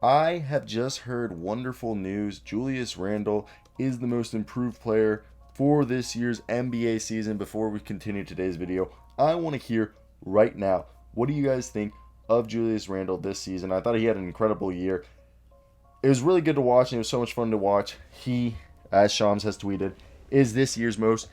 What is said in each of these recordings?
I have just heard wonderful news. Julius Randle is the most improved player for this year's NBA season. Before we continue today's video, I want to hear right now, what do you guys think of Julius Randle this season? I thought he had an incredible year. It was really good to watch, and it was so much fun to watch. He, as Shams has tweeted, is this year's most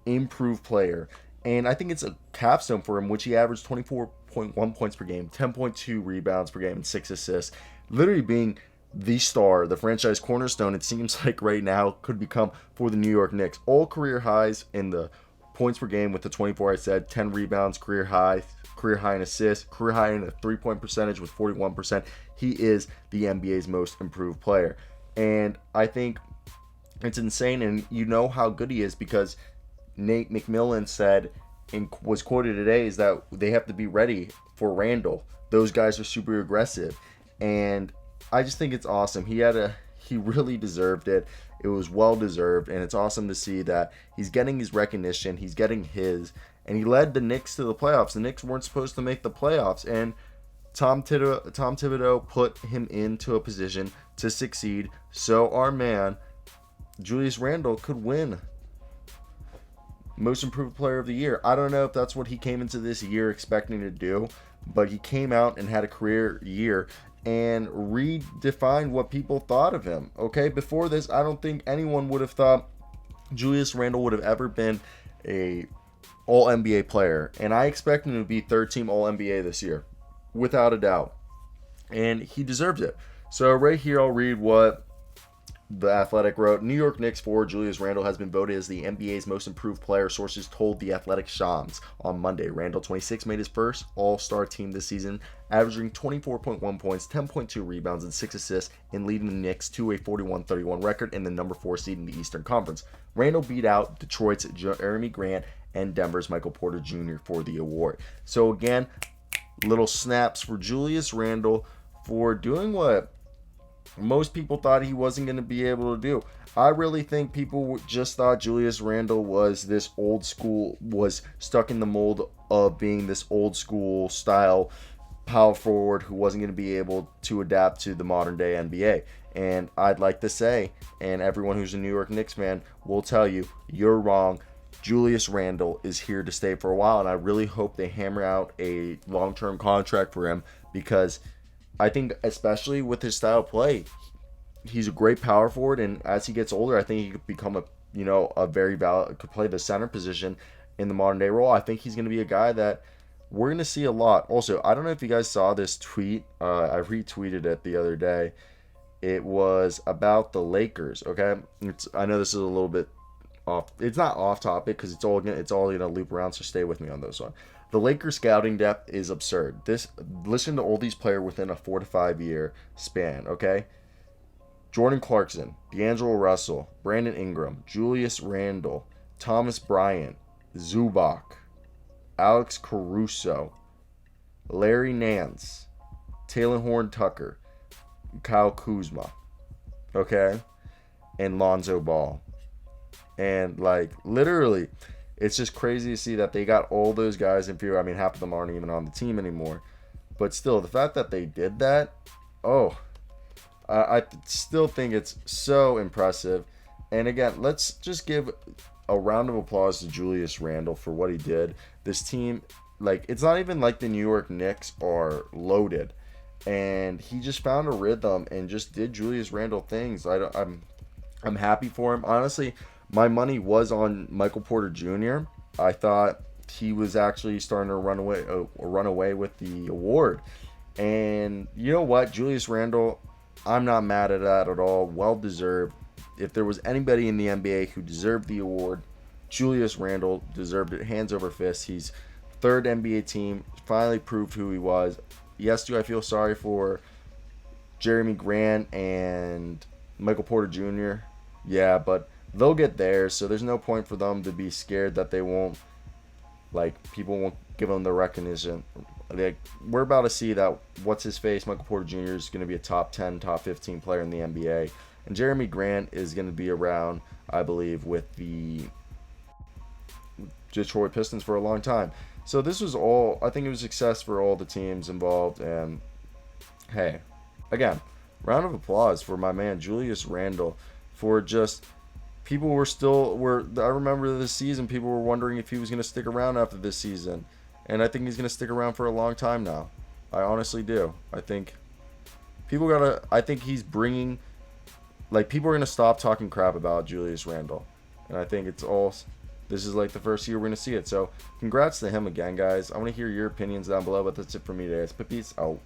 improved player. And I think it's a capstone for him, which he averaged 24.1 points per game, 10.2 rebounds per game, and 6 assists. Literally being the star, the franchise cornerstone, it seems like right now could become for the New York Knicks. All career highs in the points per game with the 24 I said, 10 rebounds, career high in assists, career high in a three-point percentage with 41%. He is the NBA's most improved player. And I think it's insane, and you know how good he is because Nate McMillan said and was quoted today is that they have to be ready for Randle. Those guys are super aggressive, and I just think it's awesome. He really deserved it. It was well deserved, and it's awesome to see that he's getting his recognition. He's getting his, and he led the Knicks to the playoffs. The Knicks weren't supposed to make the playoffs, and Tom Thibodeau put him into a position to succeed, so our man Julius Randle could win most improved player of the year. I don't know if that's what he came into this year expecting to do, but he came out and had a career year and redefined what people thought of him. Okay, before this, I don't think anyone would have thought Julius Randle would have ever been a all NBA player, and I expect him to be third team all NBA this year without a doubt, and he deserves it. So right here I'll read what The Athletic wrote. New York Knicks forward Julius Randle has been voted as the NBA's most improved player, sources told The Athletic Shams on Monday. Randle, 26, made his first all-star team this season, averaging 24.1 points, 10.2 rebounds, and 6 assists, and leading the Knicks to a 41-31 record and the number 4 seed in the Eastern Conference. Randle beat out Detroit's Jerami Grant and Denver's Michael Porter Jr. for the award. So again, little snaps for Julius Randle for doing what most people thought he wasn't going to be able to do. I really think people just thought Julius Randle was this old school, was stuck in the mold of being this old school style power forward who wasn't going to be able to adapt to the modern day NBA. And I'd like to say, and everyone who's a New York Knicks fan will tell you, you're wrong. Julius Randle is here to stay for a while, and I really hope they hammer out a long-term contract for him, because I think especially with his style of play, he's a great power forward, and as he gets older, I think he could become a very valid, could play the center position in the modern day role. I think he's going to be a guy that we're going to see a lot. Also, I don't know if you guys saw this tweet. I retweeted it the other day. It was about the Lakers. Okay, I know this is a little bit off. It's not off topic because it's all gonna loop around. So stay with me on this one. The Lakers scouting depth is absurd. Listen to all these players within a 4 to 5 year span. Okay, Jordan Clarkson, D'Angelo Russell, Brandon Ingram, Julius Randle, Thomas Bryant, Zubac, Alex Caruso, Larry Nance, Taylor Horn Tucker, Kyle Kuzma, okay, and Lonzo Ball. And literally, it's just crazy to see that they got all those guys in fear. I mean, half of them aren't even on the team anymore. But still, the fact that they did that, I still think it's so impressive. And again, let's just give a round of applause to Julius Randle for what he did. This team, it's not even like the New York Knicks are loaded. And he just found a rhythm and just did Julius Randle things. I'm happy for him. Honestly, my money was on Michael Porter Jr. I thought he was actually starting to run away with the award. And you know what? Julius Randle, I'm not mad at that at all. Well deserved. If there was anybody in the NBA who deserved the award, Julius Randle deserved it hands over fist. He's third NBA team, finally proved who he was. Yes, do I feel sorry for Jerami Grant and Michael Porter Jr.? Yeah, but they'll get there, so there's no point for them to be scared that they won't, people won't give them the recognition. We're about to see that what's-his-face, Michael Porter Jr. is going to be a top 10, top 15 player in the NBA. And Jerami Grant is going to be around, I believe, with the Detroit Pistons for a long time. So this was all, I think it was a success for all the teams involved. And hey, again, round of applause for my man Julius Randle for just people were I remember this season people were wondering if he was going to stick around after this season, and I think he's going to stick around for a long time now. I honestly do. I think he's bringing, like, people are going to stop talking crap about Julius Randle, and I think this is like the first year we're going to see it. So congrats to him again, guys. I want to hear your opinions down below, but that's it for me today. It's Peace out.